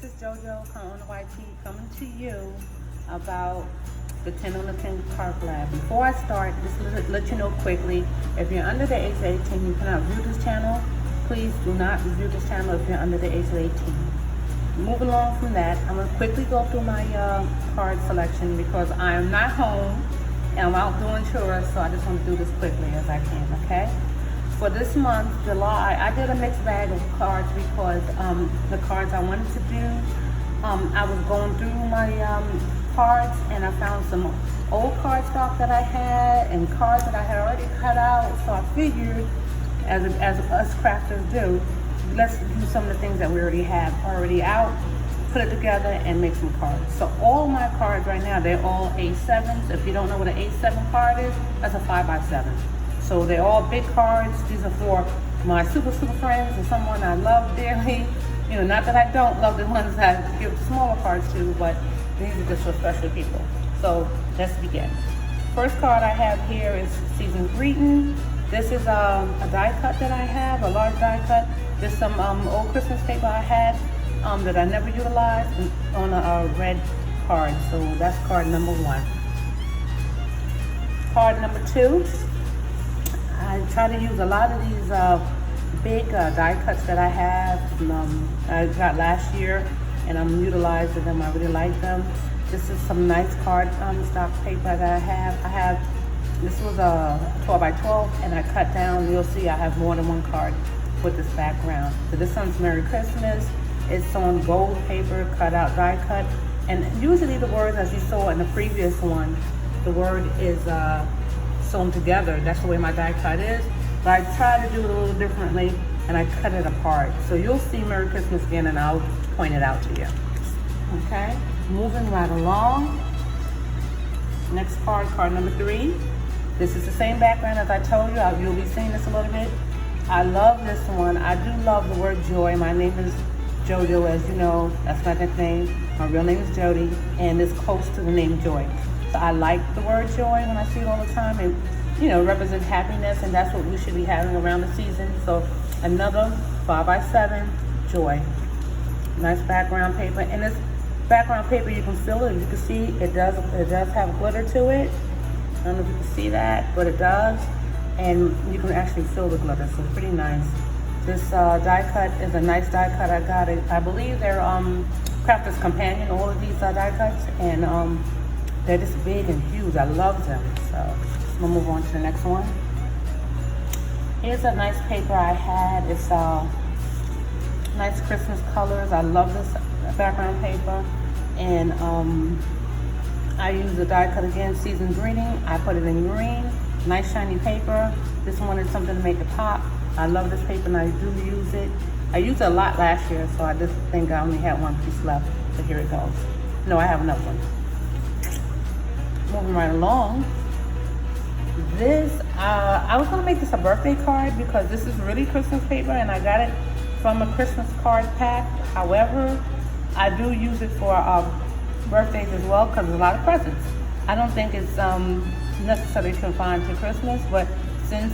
This is JoJo on the YT coming to you about the 10 on the 10 card collab. Before I start, just let you know quickly, if you're under the age of 18, you cannot view this channel. Please do not view this channel if you're under the age of 18. Moving along from that, I'm going to quickly go through my card selection because I am not home and I'm out doing chores, so I just want to do this quickly as I can, okay? For this month, July, I did a mixed bag of cards because the cards I wanted to do, I was going through my cards and I found some old card stock that I had and cards that I had already cut out. So I figured, as us crafters do, let's do some of the things that we already have already out, put it together and make some cards. So all my cards right now, they're all A7s. If you don't know what an A7 card is, that's a 5x7. So they're all big cards. These are for my super friends and someone I love dearly. You know, not that I don't love the ones that I give smaller cards to, but these are just for special people. So let's begin. First card I have here is Season Greeting. This is a die cut that I have, a large die cut. There's some old Christmas paper I had that I never utilized on a red card. So that's card number 1. Card number 2. I try to use a lot of these big die cuts that I have. I got last year and I'm utilizing them. I really like them. This is some nice card stock paper that I have. This was a 12x12 and I cut down. You'll see I have more than one card with this background. So this one's Merry Christmas. It's on gold paper, cut out die cut. And usually the words, as you saw in the previous one, the word is sewn together. That's the way my die cut is. But I try to do it a little differently and I cut it apart. So you'll see Merry Christmas again and I'll point it out to you. Okay, moving right along. Next card, card number 3. This is the same background as I told you. You'll be seeing this a little bit. I love this one. I do love the word joy. My name is JoJo, as you know. That's my nickname. My real name is Jody, and it's close to the name Joy. So I like the word joy when I see it all the time. It, you know, represents happiness, and that's what we should be having around the season. So another 5x7 joy. Nice background paper, and this background paper you can feel it. You can see it does have glitter to it. I don't know if you can see that, but it does, and you can actually feel the glitter. So it's pretty nice. This die cut is a nice die cut. I got it. I believe they're Crafter's Companion. All of these die cuts, and they're just big and huge. I love them. So I'm gonna move on to the next one. Here's a nice paper I had. It's nice Christmas colors. I love this background paper. And I use the die cut again, Season Greeting. I put it in green. Nice shiny paper. This one is something to make it pop. I love this paper and I do use it. I used it a lot last year, so I just think I only had one piece left. So here it goes. No, I have another one. Moving right along. This, I was gonna make this a birthday card because this is really Christmas paper and I got it from a Christmas card pack. However, I do use it for birthdays as well because there's a lot of presents. I don't think it's necessarily confined to Christmas, but since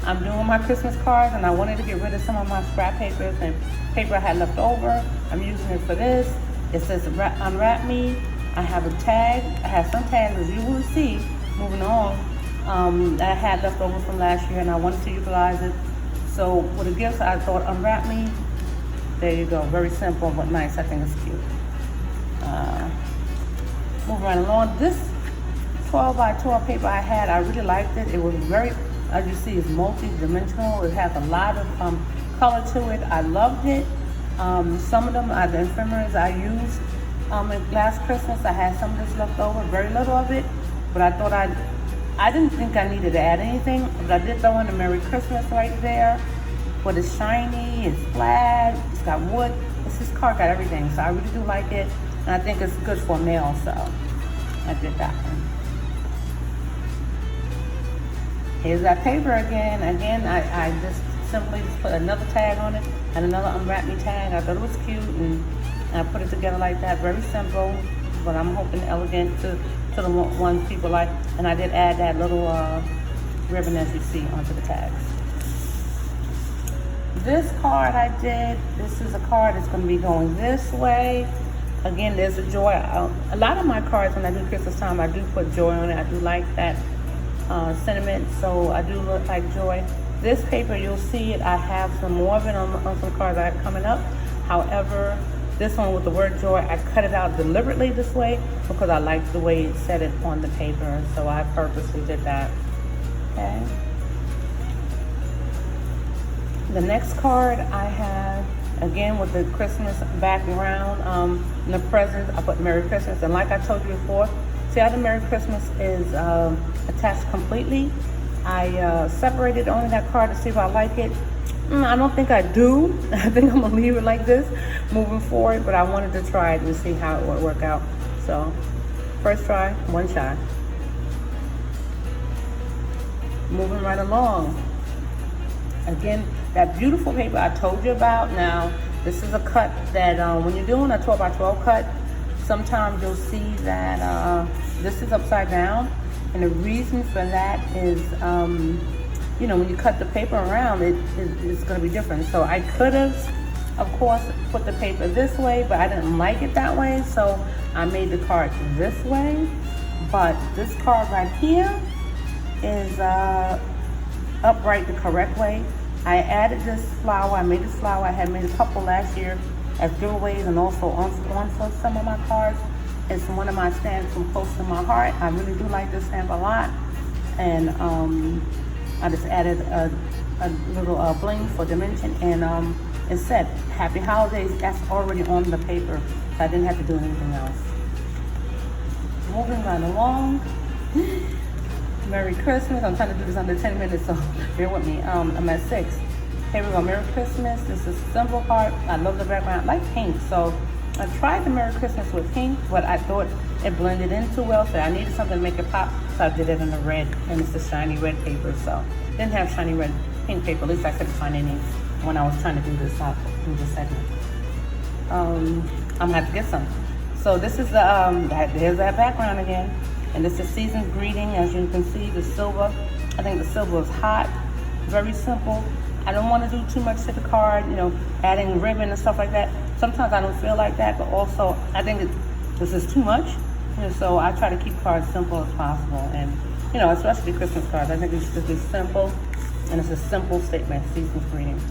I'm doing my Christmas cards and I wanted to get rid of some of my scrap papers and paper I had left over, I'm using it for this. It says Unwrap Me. I have a tag. I have some tags, as you will see, moving on, that I had left over from last year and I wanted to utilize it. So with the gifts, I thought Unwrap Me. There you go. Very simple but nice. I think it's cute. Moving right along. This 12x12 paper I had, I really liked it. It was very, as you see, it's multi-dimensional. It has a lot of color to it. I loved it. Some of them are the ephemeras I used last Christmas. I had some of this left over, very little of it, but I thought I didn't think I needed to add anything, but I did throw in a Merry Christmas right there. But it's shiny, it's flat, it's got wood. This card got everything, so I really do like it, and I think it's good for mail, so I did that one. Here's that paper again. I just simply put another tag on it and another Unwrap Me tag. I thought it was cute and I put it together like that. Very simple, but I'm hoping elegant to the ones people like. And I did add that little ribbon, as you see, onto the tags. This card I did, this is a card that's going to be going this way. Again, there's a joy. A lot of my cards, when I do Christmas time, I do put joy on it. I do like that sentiment, so I do look like joy. This paper, you'll see it. I have some more of it on some cards I have coming up. However, this one with the word joy, I cut it out deliberately this way because I like the way it said it on the paper, so I purposely did that. Okay. The next card I have, again with the Christmas background, in the presents, I put Merry Christmas. And like I told you before, see how the Merry Christmas is attached completely? I separated only that card to see if I like it. I don't think I do. I think I'm going to leave it like this moving forward, but I wanted to try it to see how it would work out. So, first try, one shot. Moving right along. Again, that beautiful paper I told you about. Now, this is a cut that when you're doing a 12 by 12 cut, sometimes you'll see that this is upside down. And the reason for that is, you know, when you cut the paper around, it's going to be different. So I could have, of course, put the paper this way, but I didn't like it that way. So I made the card this way. But this card right here is upright the correct way. I added this flower. I made this flower. I had made a couple last year as giveaways and also on some of my cards. It's one of my stamps from close to my heart. I really do like this stamp a lot. And I just added a little bling for dimension. And it said, Happy Holidays. That's already on the paper. So I didn't have to do anything else. Moving right along. Merry Christmas. I'm trying to do this under 10 minutes, so bear with me. I'm at 6. Here we go. Merry Christmas. This is a simple card. I love the background. I like pink, so I tried the Merry Christmas with pink, but I thought it blended in too well, so I needed something to make it pop, so I did it in the red, and it's the shiny red paper, so didn't have shiny red pink paper. At least I couldn't find any when I was trying to do this segment. I'm gonna have to get some. So this is the there's that background again. And this is Season's Greeting. As you can see, the silver. I think the silver is hot. Very simple. I don't want to do too much to the card, you know, adding ribbon and stuff like that. Sometimes I don't feel like that, but also I think this is too much. And so I try to keep cards simple as possible. And, you know, especially Christmas cards, I think it should be simple. And it's a simple statement, Season's Greeting.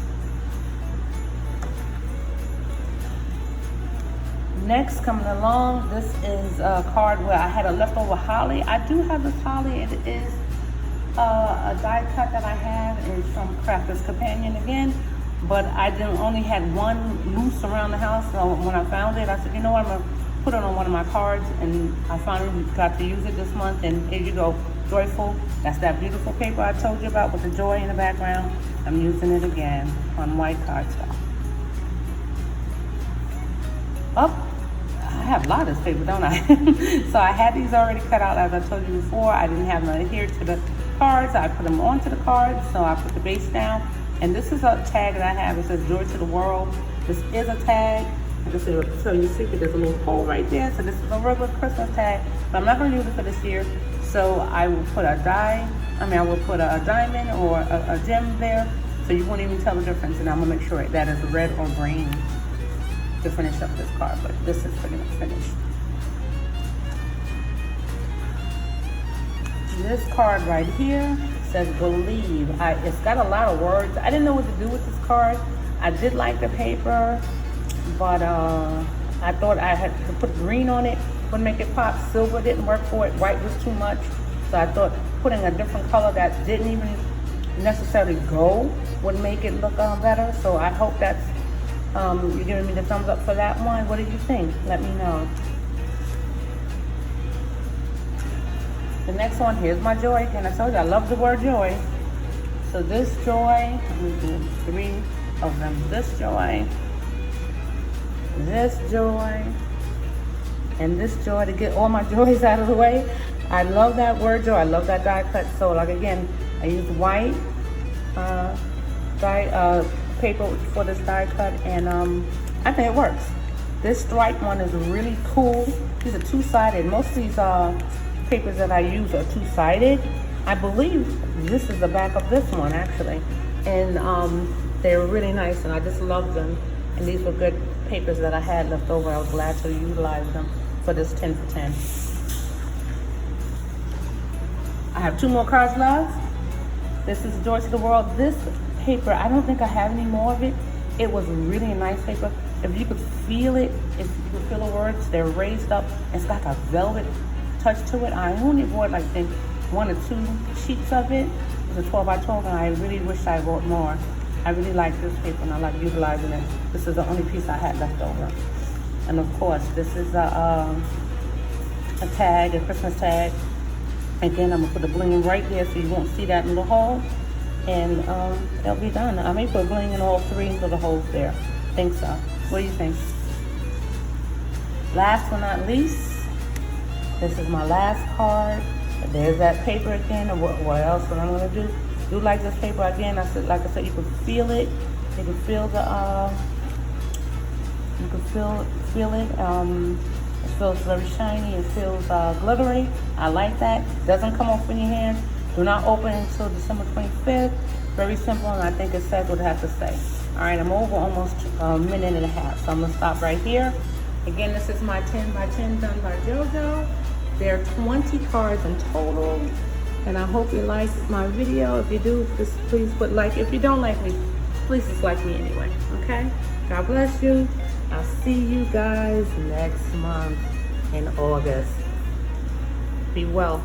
Next, coming along, this is a card where I had a leftover holly. I do have this holly. It is a die cut that I have. It's from Crafter's Companion again, but I only had one loose around the house. So when I found it, I said, you know what, I'm gonna put it on one of my cards, and I finally got to use it this month. And here you go, Joyful. That's that beautiful paper I told you about with the joy in the background. I'm using it again on white cardstock. Up. I have a lot of this paper, don't I? So I had these already cut out, as I told you before. I didn't have them adhered to the cards. I put them onto the cards, so I put the base down. And this is a tag that I have. It says Joy to the World. This is a tag. Just to tell you a secret, there's a little hole right there. So this is a regular Christmas tag, but I'm not going to use it for this year. So I will put a I will put a diamond or a gem there, so you won't even tell the difference. And I'm going to make sure that is red or green to finish up this card, but this is pretty much finished. This card right here says Believe. It's got a lot of words. I didn't know what to do with this card. I did like the paper, but I thought I had to put green on it would make it pop. Silver didn't work for it. White was too much. So I thought putting a different color that didn't even necessarily go would make it look better. So I hope that's you're giving me the thumbs up for that one. What did you think? Let me know. The next one, here's my joy. And I told you I love the word joy. So this joy, let me do 3 of them. This joy, and this joy, to get all my joys out of the way. I love that word joy. I love that die cut. So like again, I use white paper for this die cut, and I think it works. This stripe one is really cool. These are 2-sided. Most of these papers that I use are 2-sided. I believe this is the back of this one actually, and They're really nice and I just love them. And these were good papers that I had left over. I was glad to utilize them for this 10 for 10. I have 2 more cards left. This is Joy to the World. This paper, I don't think I have any more of it. It was really a nice paper. If you could feel it, if you could feel the words, they're raised up. It's got a velvet touch to it. I only bought, I think, 1 or 2 sheets of it. It's a 12 by 12, and I really wish I bought more. I really like this paper, and I like utilizing it. This is the only piece I had left over. And of course, this is a tag, a Christmas tag. Again, I'm gonna put the bling right there so you won't see that in the hole. And it'll be done. I may put bling in all 3 of the holes there. Think so. What do you think? Last but not least, this is my last card. There's that paper again. And what else? What I'm gonna do? Do like this paper again. I said, like I said, you can feel it. You can feel the. You can feel it. It feels very shiny. It feels glittery. I like that. It doesn't come off in your hands. Do not open until December 25th. Very simple, and I think it says what it has to say. All right, I'm over almost a minute and a half, so I'm gonna stop right here. Again, this is my 10 by 10 done by JoJo. There are 20 cards in total, and I hope you like my video. If you do, just please put like. If you don't like me, please dislike me anyway, okay? God bless you. I'll see you guys next month in August. Be well.